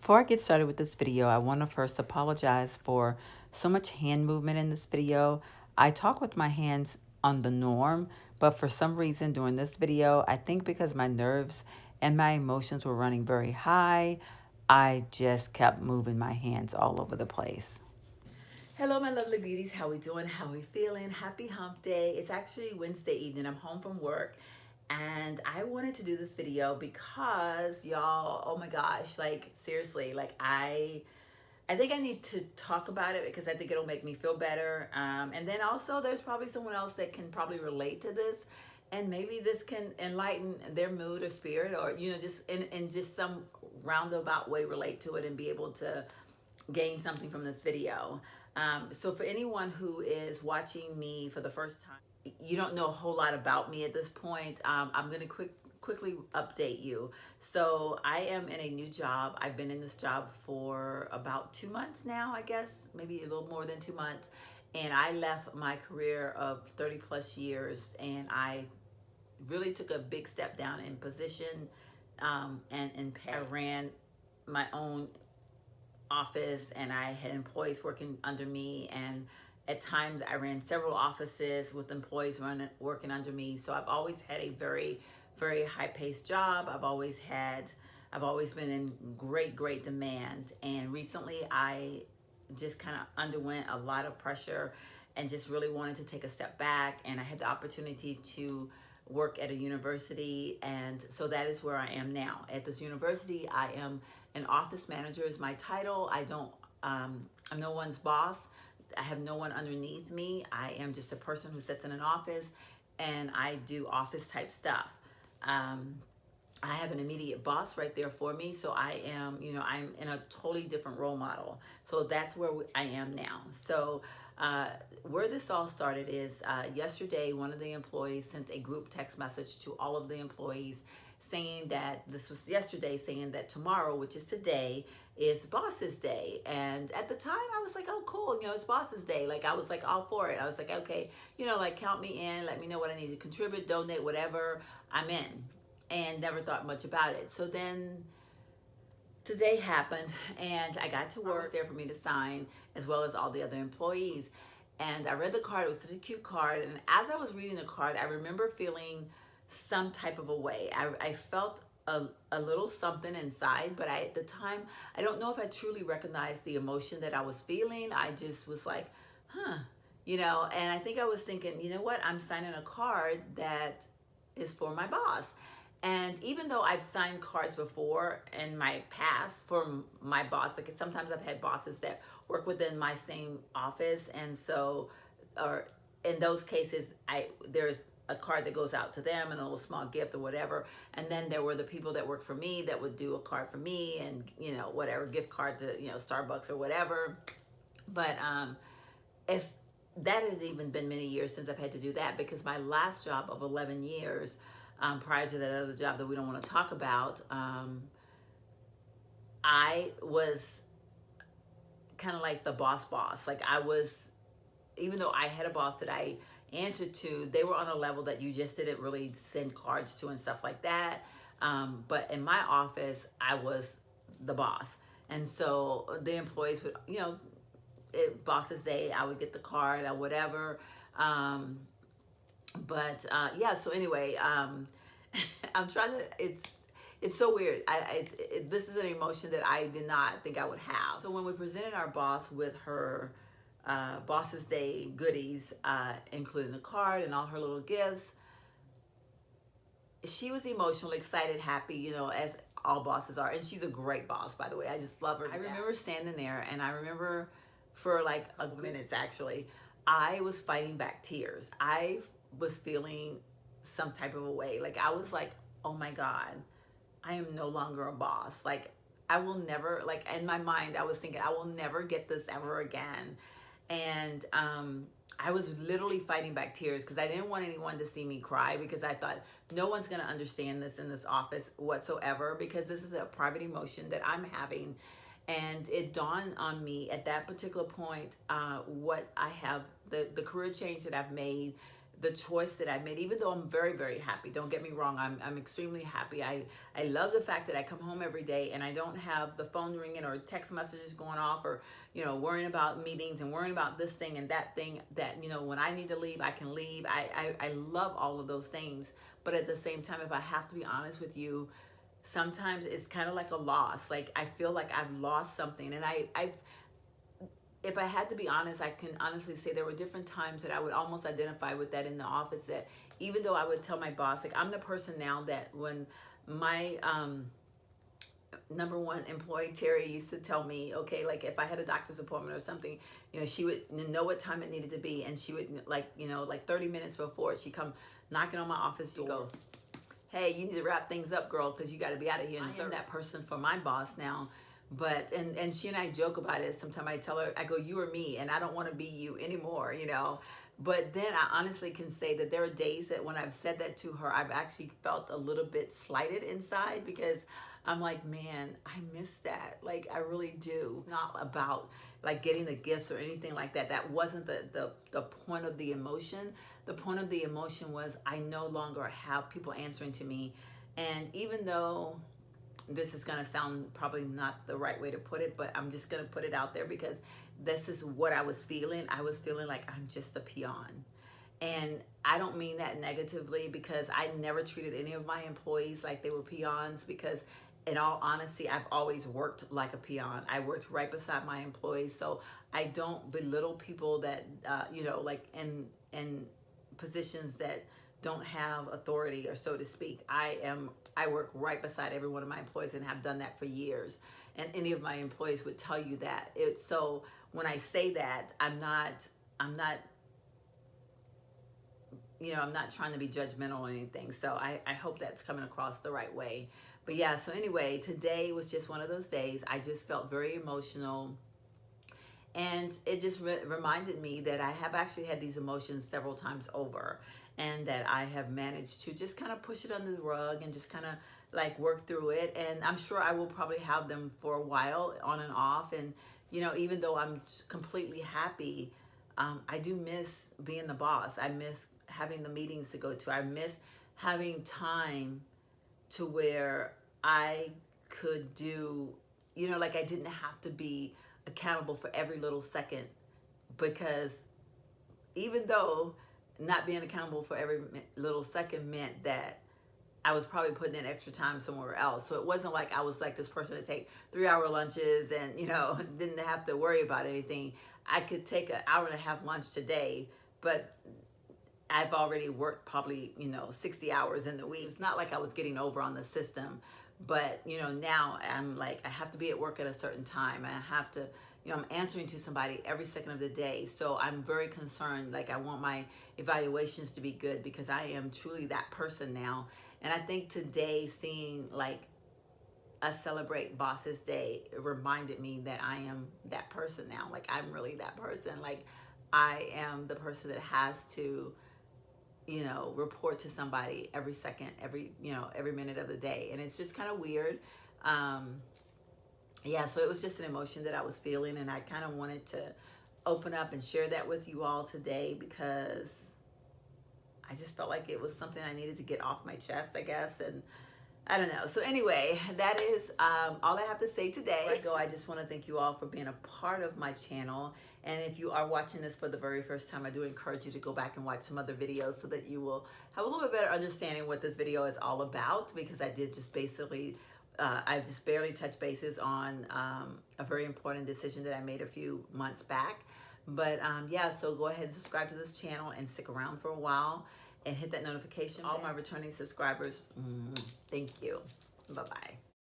Before I get started with this video, I want to first apologize for so much hand movement in this video. I talk with my hands on the norm, but for some reason during this video, I think because my nerves and my emotions were running very high, I just kept moving my hands all over the place. Hello, my lovely beauties. How we doing? How we feeling? Happy hump day. It's actually Wednesday evening. I'm home from work and I wanted to do this video because y'all, oh my gosh, like seriously, like I think I need to talk about it because I think it'll make me feel better. And then also there's probably someone else that can probably relate to this and maybe this can enlighten their mood or spirit, or, you know, just in just some roundabout way relate to it and be able to gain something from this video. So for anyone who is watching me for the first time, you don't know a whole lot about me at this point. I'm going to quickly update you. So I am in a new job. I've been in this job for about 2 months now, I guess, maybe a little more than 2 months. And I left my career of 30 plus years and I really took a big step down in position, and I ran my own office and I had employees working under me, and at times I ran several offices with employees working under me. So I've always had a very high-paced job. I've always been in great demand, and recently I just kind of underwent a lot of pressure and just really wanted to take a step back, and I had the opportunity to work at a university, and so that is where I am now. At this university, I am an office manager is my title. I'm no one's boss. I have no one underneath me. I am just a person who sits in an office and I do office type stuff. I have an immediate boss right there for me. So I am, you know, I'm in a totally different role model. So that's where I am now. So where this all started is yesterday, one of the employees sent a group text message to all of the employees saying that, this was yesterday, saying that tomorrow, which is today, is Boss's Day. And at the time I was like, oh cool, you know, it's Boss's Day. Like I was like all for it. I was like, okay, you know, like count me in, let me know what I need to contribute, donate, whatever, I'm in. And never thought much about it. So then today happened and I got to work there for me to sign, as well as all the other employees. And I read the card. It was such a cute card. And as I was reading the card, I remember feeling some type of a way. I felt a little something inside, but at the time, I don't know if I truly recognized the emotion that I was feeling. I just was like, huh, you know, and I think I was thinking, you know what, I'm signing a card that is for my boss. And even though I've signed cards before in my past for my boss, like sometimes I've had bosses that work within my same office, and so, or in those cases, there's a card that goes out to them and a little small gift or whatever. And then there were the people that work for me that would do a card for me and, you know, whatever, gift card to, you know, Starbucks or whatever. But that has even been many years since I've had to do that, because my last job of 11 years, prior to that other job that we don't want to talk about, I was kind of like the boss. Like I was, even though I had a boss that I answered to, they were on a level that you just didn't really send cards to and stuff like that. But in my office, I was the boss. And so the employees would, you know, Boss's Day, I would get the card or whatever. Yeah, so anyway, I'm trying to, it's so weird. This is an emotion that I did not think I would have. So when we presented our boss with her Boss's Day goodies, including the card and all her little gifts, she was emotional, excited, happy, you know, as all bosses are. And she's a great boss, by the way. I just love her. I remember standing there, and I remember for like a minutes actually, I was fighting back tears. I was feeling some type of a way. Like I was like, oh my God, I am no longer a boss. Like I will never, like in my mind, I was thinking I will never get this ever again. And I was literally fighting back tears because I didn't want anyone to see me cry, because I thought no one's going to understand this in this office whatsoever, because this is a private emotion that I'm having. And it dawned on me at that particular point what I have, the career change that I've made, the choice that I made, even though I'm very, very happy. Don't get me wrong, I'm extremely happy. I love the fact that I come home every day and I don't have the phone ringing or text messages going off, or, you know, worrying about meetings and worrying about this thing and that thing, that, you know, when I need to leave, I can leave. I love all of those things. But at the same time, if I have to be honest with you, sometimes it's kind of like a loss. Like, I feel like I've lost something. And if I had to be honest, I can honestly say there were different times that I would almost identify with that in the office, that even though I would tell my boss, like, I'm the person now that when my number one employee, Terry, used to tell me, okay, like if I had a doctor's appointment or something, you know, she would know what time it needed to be. And she would, like, you know, like 30 minutes before, she'd come knocking on my office door. Go, hey, you need to wrap things up, girl, because you got to be out of here. I am that person for my boss now. But, and she and I joke about it. Sometimes I tell her, I go, you or me, and I don't want to be you anymore, you know. But then I honestly can say that there are days that when I've said that to her, I've actually felt a little bit slighted inside, because I'm like, man, I miss that. Like, I really do. It's not about like getting the gifts or anything like that. That wasn't the point of the emotion. The point of the emotion was I no longer have people answering to me. And even though this is going to sound probably not the right way to put it, but I'm just going to put it out there because this is what I was feeling. I was feeling like I'm just a peon. And I don't mean that negatively, because I never treated any of my employees like they were peons, because in all honesty, I've always worked like a peon. I worked right beside my employees. So I don't belittle people that, you know, like in positions that don't have authority, or so to speak. I work right beside every one of my employees and have done that for years. And any of my employees would tell you that. So when I say that, I'm not, you know, I'm not trying to be judgmental or anything. So I hope that's coming across the right way. But yeah, so anyway, today was just one of those days. I just felt very emotional. And it just reminded me that I have actually had these emotions several times over, and that I have managed to just kind of push it under the rug and just kind of like work through it. And I'm sure I will probably have them for a while on and off. And, you know, even though I'm completely happy, I do miss being the boss. I miss having the meetings to go to. I miss having time to where I could do, you know, like I didn't have to be accountable for every little second, because even though not being accountable for every little second meant that I was probably putting in extra time somewhere else. So it wasn't like I was like this person to take 3-hour lunches and, you know, didn't have to worry about anything. I could take an hour and a half lunch today, but I've already worked probably, you know, 60 hours in the week. It's not like I was getting over on the system, but, you know, now I'm like, I have to be at work at a certain time. And I have to, you know, I'm answering to somebody every second of the day. So I'm very concerned. Like, I want my evaluations to be good, because I am truly that person now. And I think today, seeing like us celebrate Bosses Day, it reminded me that I am that person now. Like, I'm really that person. Like, I am the person that has to, you know, report to somebody every second, every minute of the day. And it's just kind of weird. Yeah, so it was just an emotion that I was feeling, and I kind of wanted to open up and share that with you all today, because I just felt like it was something I needed to get off my chest, I guess. And I don't know. So anyway, that is all I have to say today. Before I go, I just want to thank you all for being a part of my channel. And if you are watching this for the very first time, I do encourage you to go back and watch some other videos, so that you will have a little bit better understanding what this video is all about, because I did just basically, I just barely touched bases on a very important decision that I made a few months back. But yeah, so go ahead and subscribe to this channel and stick around for a while and hit that notification. All my returning subscribers, thank you. Bye-bye.